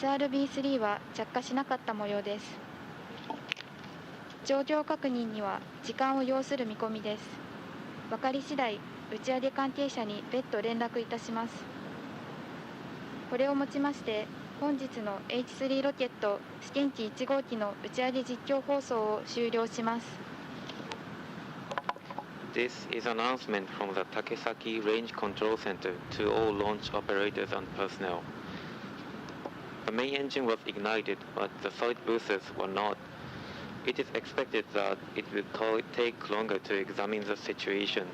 SRB-3 は着火しなかった模様です。状況確認には時間を要する見込みです。分かり次第、打ち上げ関係者に別途連絡いたします。これをもちまして、本日の H3 ロケット試験機1号機の打ち上げ実況放送を終了します。This is an announcement from the Takesaki Range Control Center to all launch operators and personnel. The main engine was ignited, but the side boosters were not. It is expected that it will take longer to examine the situation.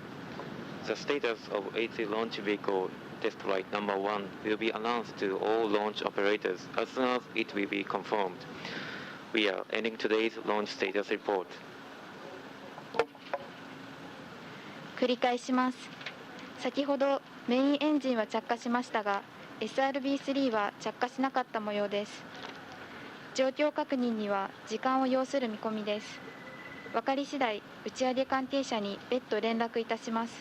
The status of H3 launch vehicle test flight number 1 will be announced to all launch operators as soon as it will be confirmed. We are ending today's launch status report. 繰り返します。先ほどメインエンジンは着火しましたが、SRB-3 は着火しなかった模様です。状況確認には時間を要する見込みです。分かり次第、打ち上げ関係者に別途連絡いたします。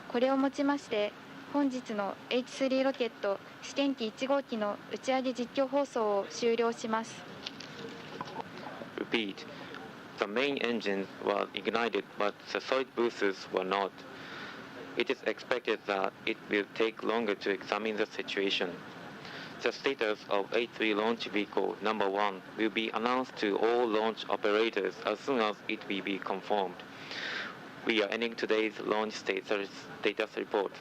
これをもちまして、本日の H3 ロケット試験機1号機の打ち上げ実況放送を終了します。repeat. The main engines were ignited, but the solid boosters were not. It is expected that it will take longer to examine the situation. The status of A3 launch vehicle number 1 will be announced to all launch operators as soon as it will be confirmed. We are ending today's launch status report.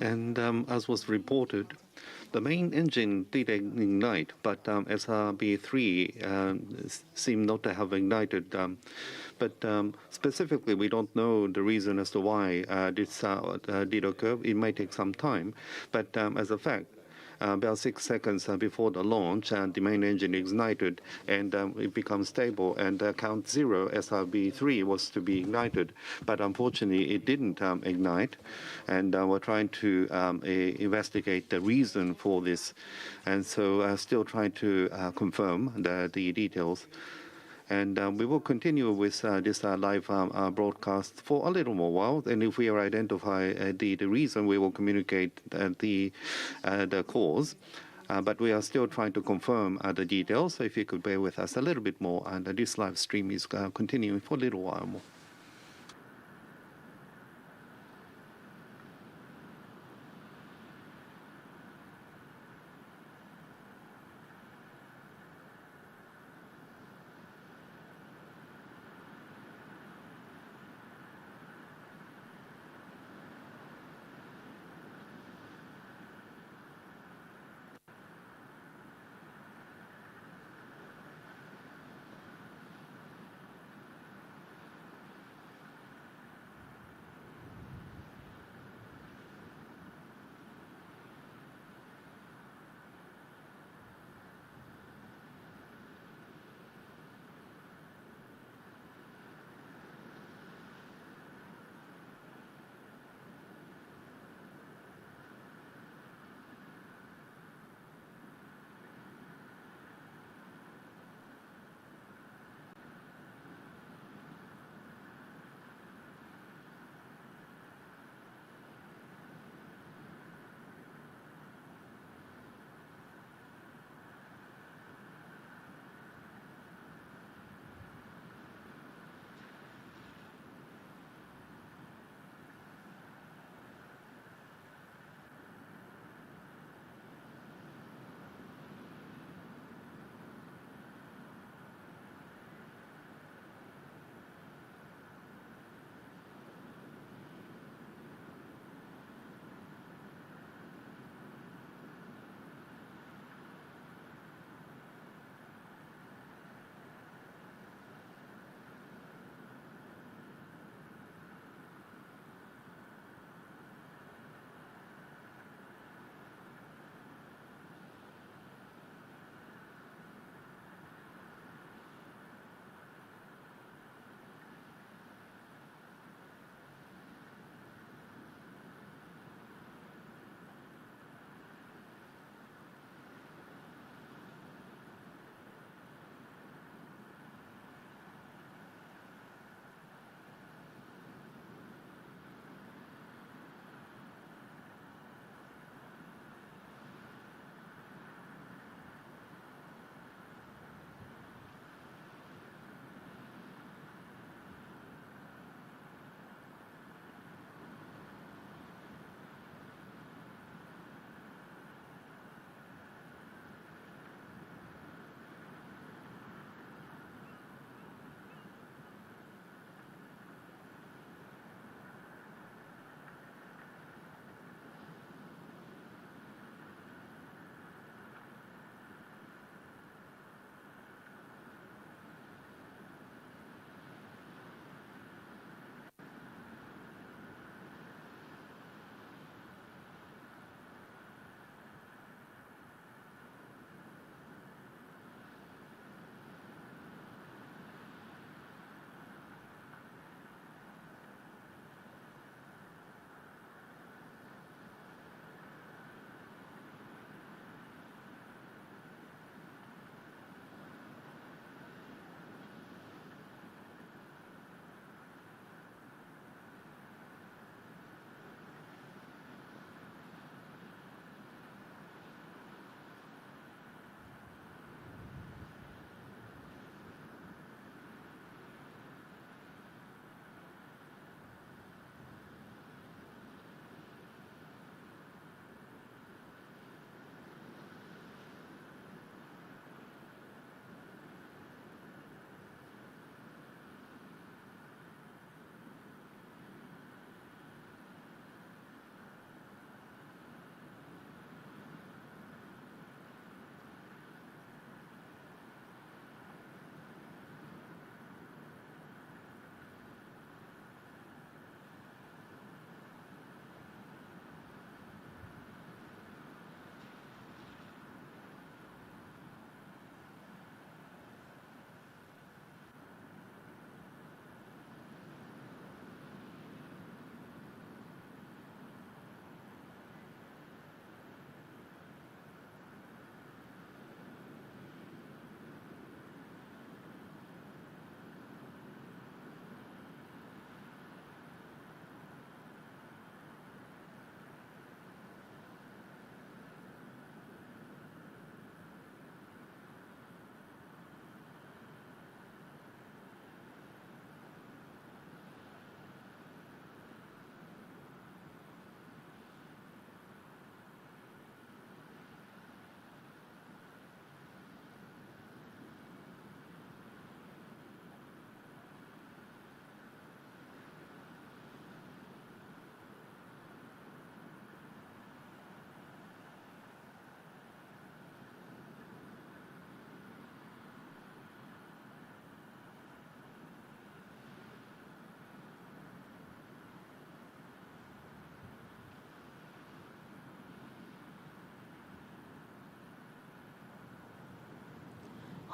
And as was reported, the main engine did ignite, but SRB3 seemed not to have ignited. But specifically, we don't know the reason as to why this did occur. It might take some time, but as a fact, about 6 seconds before the launch, the main engine ignited and it becomes stable. And count 0, SRB3 was to be ignited, but unfortunately it didn't ignite. And we're trying to investigate the reason for this, and so still trying to confirm the details. And we will continue with this live broadcast for a little more while. And if we identify the reason, we will communicate the cause. But we are still trying to confirm the details. So if you could bear with us a little bit more, and this live stream is continuing for a little while more.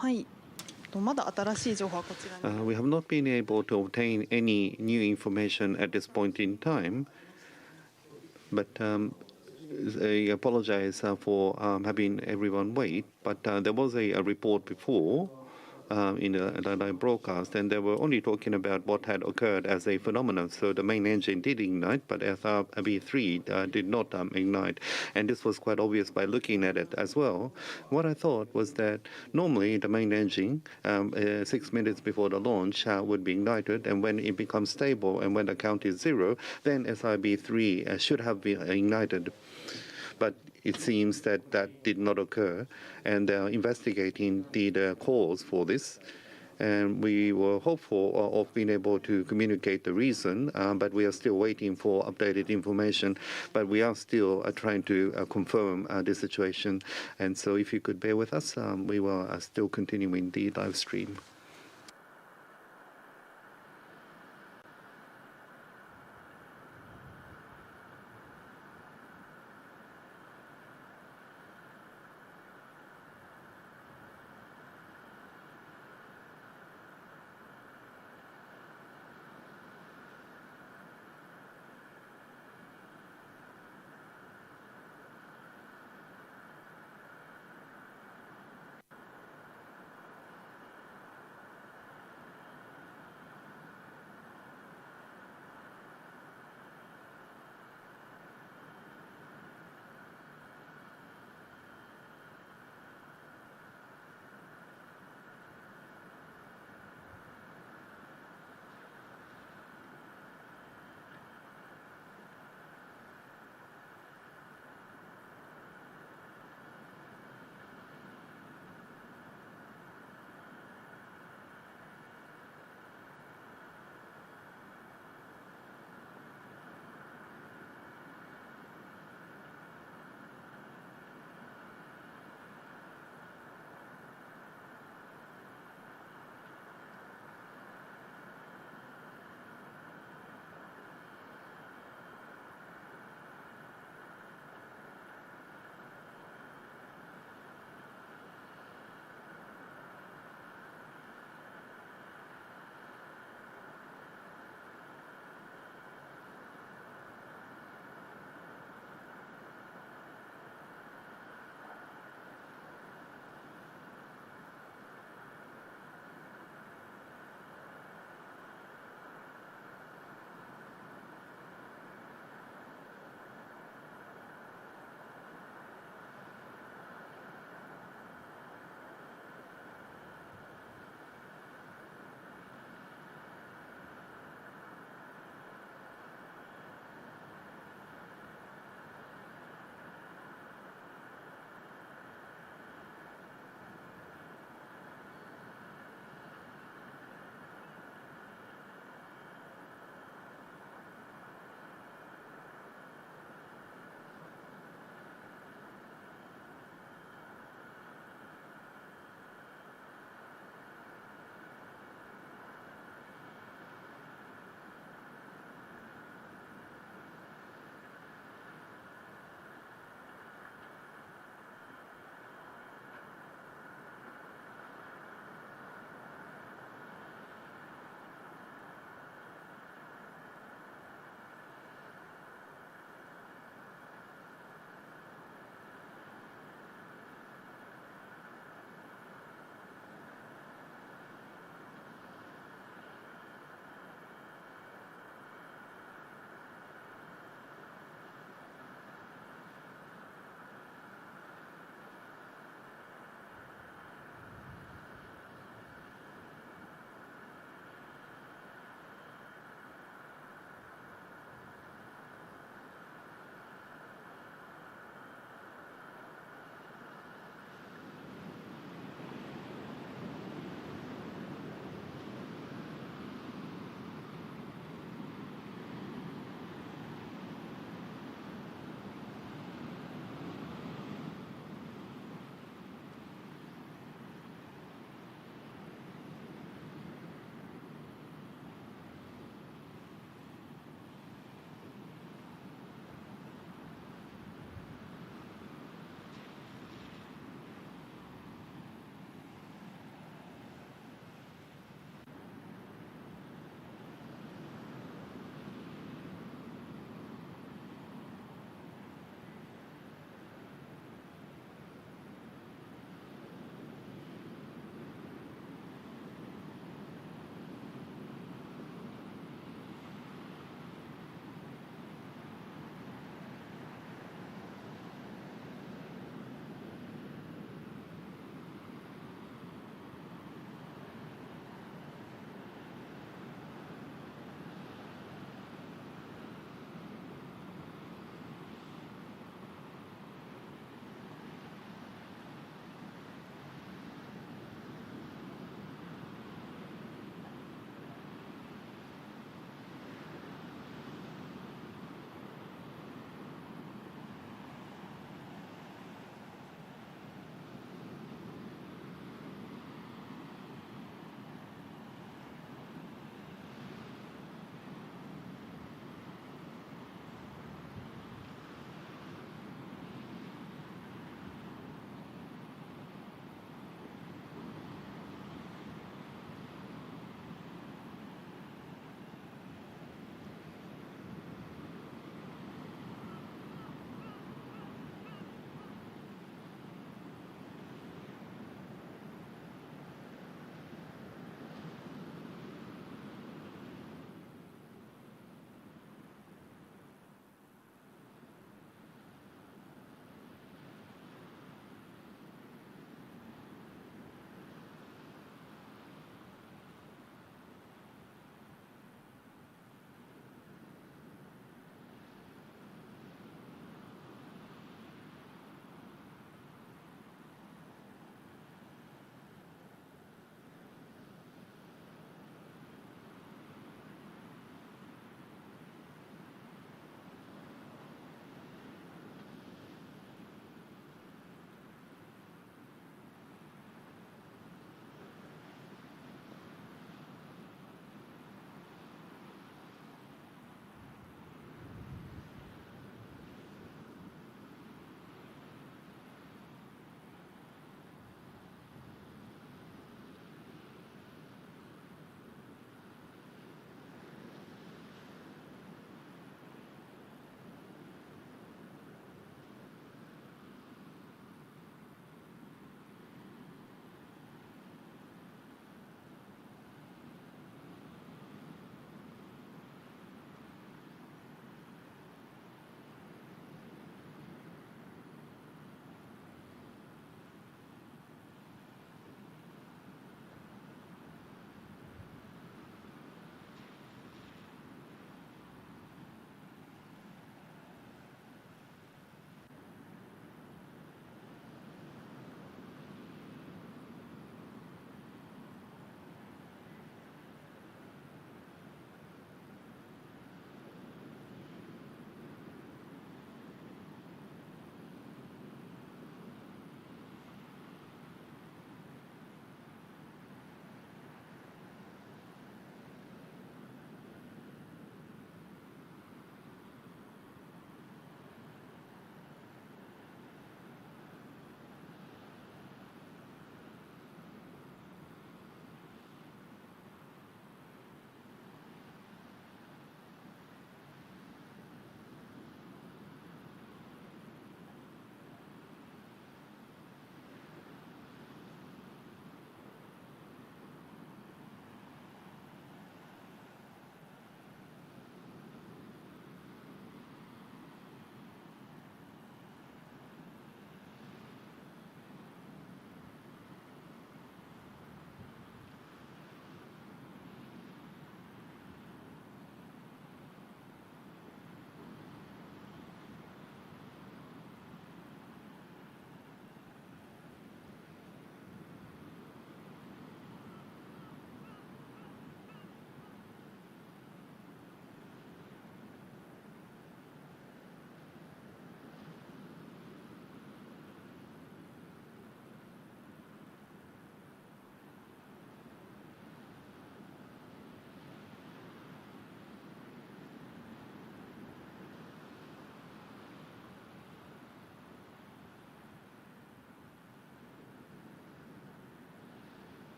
はい。まだ新しい情報はこちらに。We have not been able to obtain any new information at this point in time, but I apologize for having everyone wait. But there was a report before in the live broadcast, and they were only talking about what had occurred as a phenomenon. So the main engine did ignite, but SRB3 did not ignite. And this was quite obvious by looking at it as well. What I thought was that normally the main engine, 6 minutes before the launch, would be ignited, and when it becomes stable and when the count is 0, then SRB3 should have been ignited. But it seems that that did not occur, and they are investigating the cause for this. And we were hopeful of being able to communicate the reason, but we are still waiting for updated information. But we are still trying to confirm the situation. And so if you could bear with us, we will still continuing the live stream.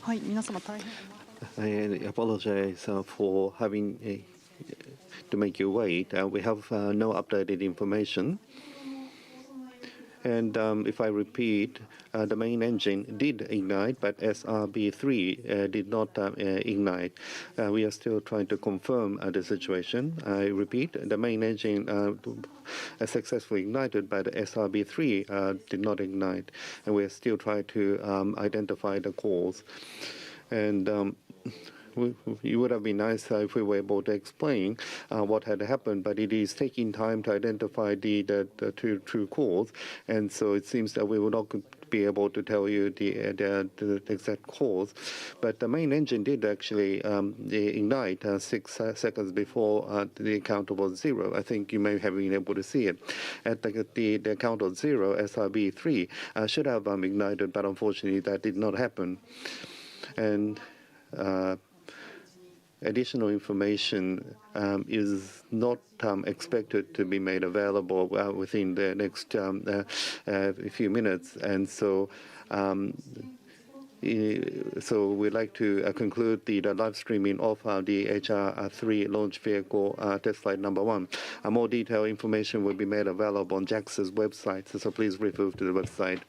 はい、皆様大変。I apologize for having to make you wait. We have no updated information. And if I repeat, the main engine did ignite, but SRB3 did not ignite. We are still trying to confirm the situation. I repeat, the main engine successfully ignited, but SRB3 did not ignite. And we are still trying to identify the cause. And it would have been nice if we were able to explain what had happened, but it is taking time to identify the true cause, and so it seems that we will not be able to tell you the exact cause. But the main engine did actually ignite 6 seconds before the count was 0. I think you may have been able to see it. At the count of 0, SRB3 should have ignited, but unfortunately that did not happen. And additional information is not expected to be made available within the next few minutes, and so we'd like to conclude the live streaming of the HR3 launch vehicle test flight number 1. More detailed information will be made available on JAXA's website, so please refer to the website.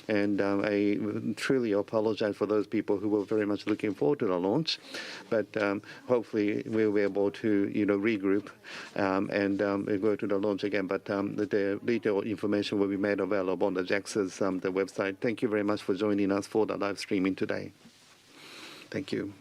And I truly apologize for those people who were very much looking forward to the launch, but hopefully we'll be able to regroup and go to the launch again. But the detailed information will be made available on the JAXA's the website. Thank you very much for joining us for the live streaming today. Thank you.